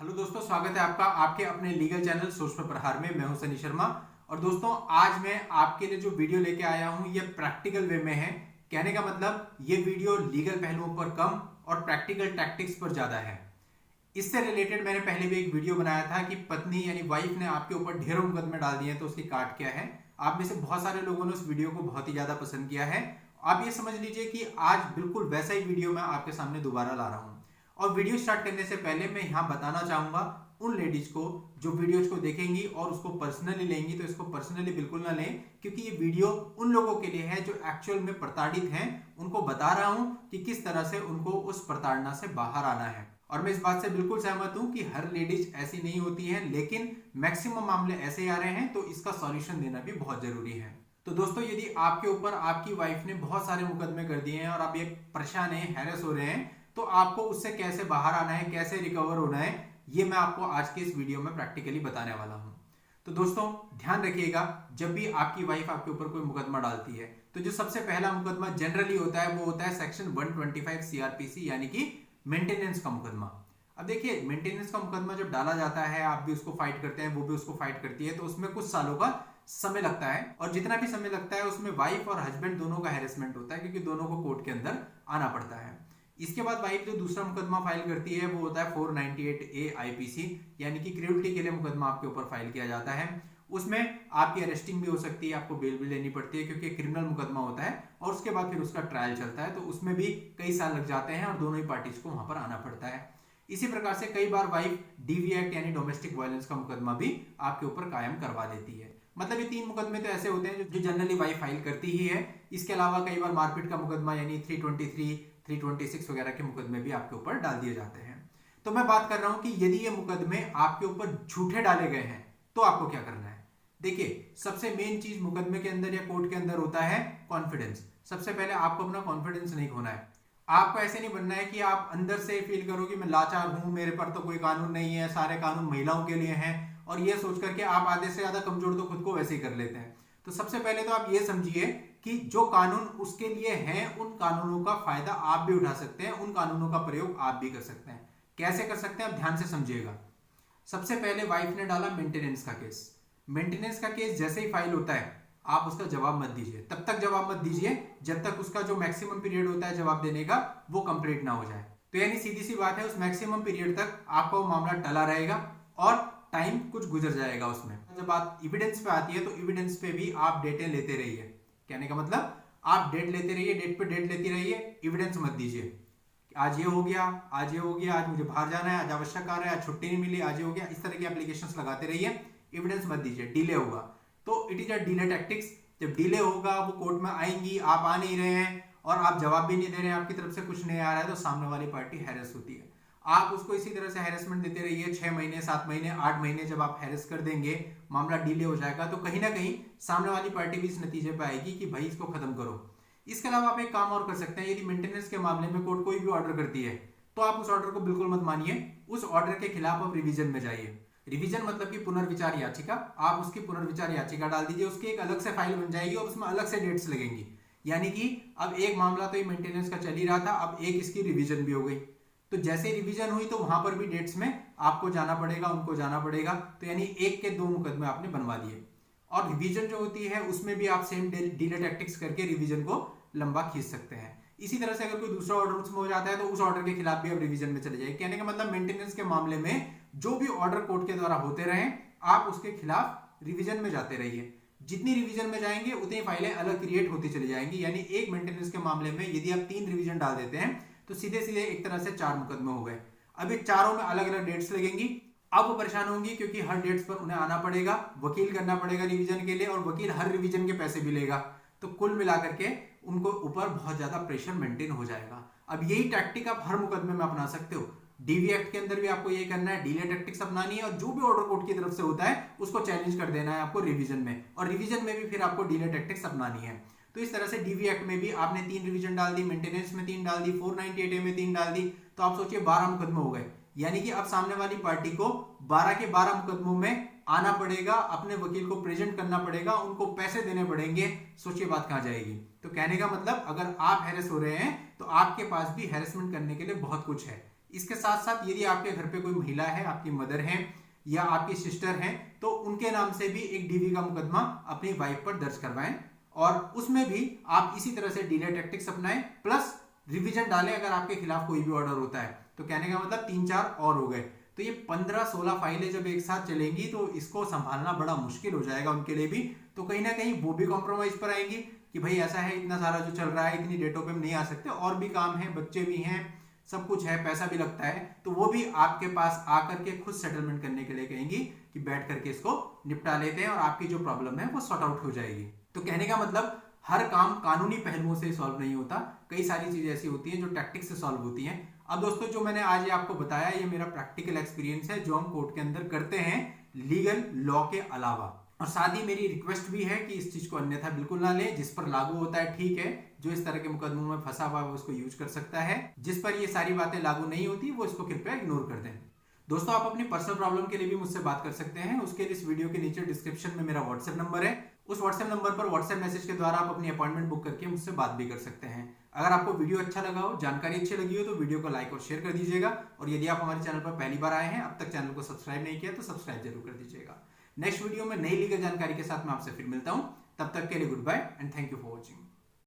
Hello दोस्तों, स्वागत है आपका आपके अपने लीगल चैनल सोच में प्रहार में। मैं हूं सनी शर्मा। और दोस्तों, आज मैं आपके लिए जो वीडियो लेके आया हूं ये प्रैक्टिकल वे में है। कहने का मतलब ये वीडियो लीगल पहलुओं पर कम और प्रैक्टिकल टैक्टिक्स पर ज्यादा है। इससे रिलेटेड मैंने पहले भी एक वीडियो बनाया था कि पत्नी यानी वाइफ ने आपके ऊपर ढेरों मुकदमे डाल दिए तो उसकी काट क्या है। आप में से बहुत सारे लोगों ने उस वीडियो को बहुत ही ज्यादा पसंद किया है। आप ये समझ लीजिए कि आज बिल्कुल वैसा ही वीडियो मैं आपके सामने दोबारा ला रहा हूं। और वीडियो स्टार्ट करने से पहले मैं यहां बताना चाहूंगा उन लेडीज को जो वीडियोज को देखेंगी और उसको पर्सनली लेंगी, तो इसको पर्सनली बिल्कुल ना लें, क्योंकि ये वीडियो उन लोगों के लिए है जो एक्चुअल में प्रताड़ित हैं। उनको बता रहा हूं कि किस तरह से उनको उस प्रताड़ना से बाहर आना है। और मैं इस बात से बिल्कुल सहमत हूं कि हर लेडीज ऐसी नहीं होती है, लेकिन मैक्सिमम मामले ऐसे आ रहे हैं, तो इसका सॉल्यूशन देना भी बहुत जरूरी है। तो दोस्तों, यदि आपके ऊपर आपकी वाइफ ने बहुत सारे मुकदमे कर दिए हैं और आप ये परेशान हैं, हैरेस हो रहे हैं, तो आपको उससे कैसे बाहर आना है, कैसे रिकवर होना है, ये मैं आपको आज के इस वीडियो में प्रैक्टिकली बताने वाला हूं। तो दोस्तों, ध्यान रखिएगा, जब भी आपकी वाइफ आपके ऊपर कोई मुकदमा डालती है तो जो सबसे पहला मुकदमा जनरली होता है वो होता है सेक्शन 125 सीआरपीसी यानी कि मेंटेनेंस का मुकदमा। अब देखिए, मेंटेनेंस का मुकदमा जब डाला जाता है, आप भी उसको फाइट करते हैं, वो भी उसको फाइट करती है, तो उसमें कुछ सालों का समय लगता है। और जितना भी समय लगता है उसमें वाइफ और हस्बैंड दोनों का हैरेसमेंट होता है, क्योंकि दोनों को कोर्ट के अंदर आना पड़ता है। इसके बाद वाइफ जो दूसरा मुकदमा फाइल करती है वो होता है 498A आईपीसी यानी कि क्रूरटी के लिए मुकदमा आपके ऊपर फाइल किया जाता है। उसमें आपकी अरेस्टिंग भी हो सकती है, आपको बेल भी लेनी पड़ती है, क्योंकि क्रिमिनल मुकदमा होता है। और उसके बाद फिर उसका ट्रायल चलता है, तो उसमें भी कई साल लग जाते हैं और दोनों ही पार्टीज को वहां पर आना पड़ता है। इसी प्रकार से कई बार वाइफ डीवी एक्ट यानी डोमेस्टिक वायलेंस का मुकदमा भी आपके ऊपर कायम करवा देती है। मतलब ये तीन मुकदमे तो ऐसे होते हैं जो जनरली वाइफ फाइल करती ही है। इसके अलावा कई बार मारपीट का मुकदमा यानी 323, 326 वगैरह के मुकदमे भी आपके ऊपर डाल दिए जाते हैं। तो मैं बात कर रहा हूं कि यदि ये मुकदमे आपके ऊपर झूठे डाले गए हैं तो आपको क्या करना है। देखिए, सबसे मेन चीज मुकदमे के अंदर या कोर्ट के अंदर होता है कॉन्फिडेंस। सबसे पहले आपको अपना कॉन्फिडेंस नहीं खोना है। आपको ऐसे नहीं बनना है कि आप अंदर से फील करो कि मैं लाचार हूं, मेरे पर तो कोई कानून नहीं है, सारे कानून महिलाओं के लिए हैं, और ये सोच करके आप आधे से ज्यादा कमजोर तो खुद को वैसे ही कर लेते हैं। तो सबसे पहले तो आप ये समझिए कि जो कानून उसके लिए हैं उन कानूनों का फायदा आप भी उठा सकते हैं, उन कानूनों का प्रयोग आप भी कर सकते हैं। कैसे कर सकते हैं, आप ध्यान से समझिएगा। सबसे पहले वाइफ ने डाला मेंटेनेंस का केस। मेंटेनेंस का केस जैसे ही फाइल होता है आप उसका जवाब मत दीजिए। तब तक जवाब मत दीजिए जब तक उसका जो मैक्सिमम पीरियड होता है जवाब देने का वो कंप्लीट ना हो जाए। तो यानी सीधी सी बात है, उस मैक्सिमम पीरियड तक आपका वो मामला टला रहेगा और टाइम कुछ गुजर जाएगा उसमें। जब बात एविडेंस पे आती है तो एविडेंस पे भी आप डेटें लेते रहिए। कहने का मतलब आप डेट लेते रहिए, डेट पे डेट लेती रहिए, एविडेंस मत दीजिए। आज ये हो गया, आज ये हो गया, आज मुझे बाहर जाना है, आज आवश्यक कार्य है, आज छुट्टी नहीं मिली, आज ये हो गया। इस तरह की एप्लीकेशंस लगाते रहिए, एविडेंस मत दीजिए। डिले होगा तो it is a delay tactics. जब डिले होगा, वो कोर्ट में आएंगी, आप आ नहीं रहे हैं और आप जवाब भी नहीं दे रहे हैं, आपकी तरफ से कुछ नहीं आ रहा है, तो सामने वाली पार्टी हैरेस होती है। आप उसको इसी तरह से हैरेसमेंट देते रहिए। 6 महीने, 7 महीने, 8 महीने जब आप हैरेस कर देंगे, मामला डिले हो जाएगा, तो कहीं ना कहीं सामने वाली पार्टी भी इस नतीजे पर आएगी कि भाई इसको खत्म करो। इसके अलावा आप एक काम और कर सकते हैं। यदि मेंटेनेंस के मामले में कोर्ट कोई भी ऑर्डर करती है तो आप उस ऑर्डर को बिल्कुल मत मानिए। उस ऑर्डर के खिलाफ आप रिवीजन में जाइए। रिवीजन मतलब कि पुनर्विचार याचिका। आप उसकी पुनर्विचार याचिका डाल दीजिए, उसकी एक अलग से फाइल बन जाएगी और उसमें अलग से डेट्स लगेंगी। यानी कि अब एक मामला तो ये मेंटेनेंस का चल ही रहा था, अब एक इसकी रिवीजन भी हो गई। तो जैसे रिवीजन हुई तो वहां पर भी डेट्स में आपको जाना पड़ेगा, उनको जाना पड़ेगा। तो यानी एक के दो मुकदमे आपने बनवा दिए। और रिवीजन जो होती है उसमें भी आप सेम डिले टैक्टिक्स करके रिवीजन को लंबा खींच सकते हैं। इसी तरह से अगर कोई दूसरा ऑर्डर उसमें हो जाता है तो उस ऑर्डर के खिलाफ भी आप रिवीजन में चले जाइए। कहने का मतलब मेंटेनेंस के मामले में जो भी ऑर्डर कोर्ट के द्वारा होते रहे आप उसके खिलाफ रिवीजन में जाते रहिए। जितनी रिवीजन में जाएंगे उतनी फाइलें अलग क्रिएट होती चली जाएंगी। यानी एक मेंटेनेंस के मामले में यदि आप 3 रिवीजन डाल देते हैं तो सीधे सीधे एक तरह से 4 मुकदमे हो गए। अभी चारों में अलग अलग डेट्स लगेंगी। अब वो परेशान होंगी क्योंकि हर डेट्स पर उन्हें आना पड़ेगा, वकील करना पड़ेगा रिवीजन के लिए, और वकील हर रिवीजन के पैसे भी लेगा। तो कुल मिलाकर के उनको ऊपर बहुत ज्यादा प्रेशर मेंटेन हो जाएगा। अब यही टैक्टिक आप हर मुकदमे में अपना सकते हो। डीवी एक्ट के अंदर भी आपको ये करना है, डिले टैक्टिक्स अपनानी है, और जो भी ऑर्डर कोर्ट की तरफ से होता है उसको चैलेंज कर देना है आपको रिवीजन में, और रिवीजन में भी फिर आपको डिले टैक्टिक्स अपनानी है। तो इस तरह से डीवी एक्ट में भी आपने 3 रिवीजन डाल दी, मेंटेनेंस में 3 डाल दी, 498A में 3 डाल दी, तो आप सोचिए 12 मुकदमे हो गए। यानी कि अब सामने वाली पार्टी को 12 के 12 मुकदमों में आना पड़ेगा, अपने वकील को प्रेजेंट करना पड़ेगा, उनको पैसे देने पड़ेंगे। सोचिए बात कहां जाएगी। तो कहने का मतलब अगर आप हैरेस हो रहे हैं तो आपके पास भी हैरेसमेंट करने के लिए बहुत कुछ है। इसके साथ साथ यदि आपके घर पे कोई महिला है, आपकी मदर है या आपकी सिस्टर हैं, तो उनके नाम से भी एक डीवी का मुकदमा अपनी वाइफ पर दर्ज करवाएं और उसमें भी आप इसी तरह से डिले टैक्टिक्स अपनाएं, प्लस रिवीजन डालें अगर आपके खिलाफ कोई भी ऑर्डर होता है। तो कहने का मतलब 3-4 और हो गए। तो ये 15-16 फाइलें जब एक साथ चलेंगी तो इसको संभालना बड़ा मुश्किल हो जाएगा उनके लिए भी। तो कहीं ना कहीं वो भी कॉम्प्रोमाइज पर आएंगी कि भाई ऐसा है, इतना सारा जो चल रहा है, इतनी डेटों पे हम नहीं आ सकते, और भी काम है, बच्चे भी हैं, सब कुछ है, पैसा भी लगता है, तो वो भी आपके पास आकर के खुद सेटलमेंट करने के लिए कहेंगी कि बैठ करके इसको निपटा लेते हैं और आपकी जो प्रॉब्लम है वो सॉर्ट आउट हो जाएगी। तो कहने का मतलब हर काम कानूनी पहलुओं से सॉल्व नहीं होता, कई सारी चीजें ऐसी होती हैं जो टैक्टिक्स से सॉल्व होती हैं। अब दोस्तों जो मैंने आज ये आपको बताया, ये मेरा प्रैक्टिकल एक्सपीरियंस है जो हम कोर्ट के अंदर करते हैं लीगल लॉ के अलावा। और साथ ही मेरी रिक्वेस्ट भी है कि इस चीज को अन्यथा बिल्कुल ना लें। जिस पर लागू होता है ठीक है, जो इस तरह के मुकदमों में फंसा हुआ है वो उसको यूज कर सकता है, जिस पर ये सारी बातें लागू नहीं होती वो इसको कृपया इग्नोर कर दें। दोस्तों आप अपनी पर्सनल प्रॉब्लम के लिए भी मुझसे बात कर सकते हैं। उसके लिए इस वीडियो के नीचे डिस्क्रिप्शन में मेरा व्हाट्सएप नंबर है, उस व्हाट्सएप नंबर पर व्हाट्सएप मैसेज के द्वारा आप अपनी अपॉइंटमेंट बुक करके मुझसे बात भी कर सकते हैं। अगर आपको वीडियो अच्छा लगा हो, जानकारी अच्छी लगी हो, तो वीडियो को लाइक और शेयर कर दीजिएगा। और यदि आप हमारे चैनल पर पहली बार आए हैं, अब तक चैनल को सब्सक्राइब नहीं किया तो सब्सक्राइब जरूर कर दीजिएगा। नेक्स्ट वीडियो में नई लीगल जानकारी के साथ मैं आपसे फिर मिलता हूं। तब तक के लिए goodbye and thank you for watching.